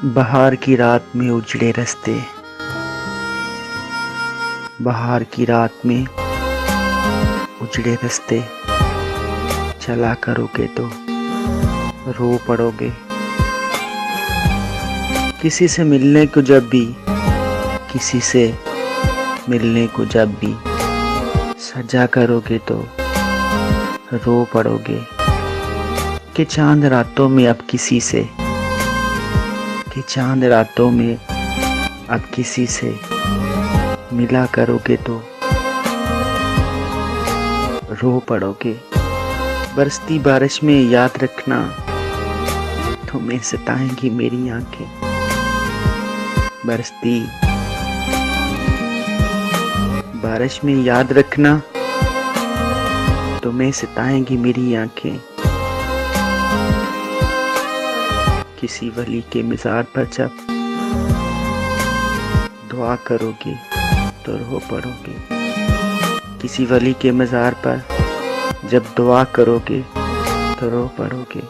बहार की रात में उजड़े रास्ते, बहार की रात में उजड़े रास्ते, चला करोगे तो रो पड़ोगे। किसी से मिलने को जब भी, किसी से मिलने को जब भी सजा करोगे तो रो पड़ोगे। कि चांद रातों में अब किसी से, कि चांद रातों में अब किसी से मिला करोगे तो रो पड़ोगे। बरसती बारिश में याद रखना, तुम्हें सताएंगी मेरी आंखें। बरसती बारिश में याद रखना, तुम्हें सताएंगी मेरी आंखें। किसी वली के मज़ार पर जब दुआ करोगे तो रो पड़ोगे। किसी वली के मज़ार पर जब दुआ करोगे तो रो पड़ोगे।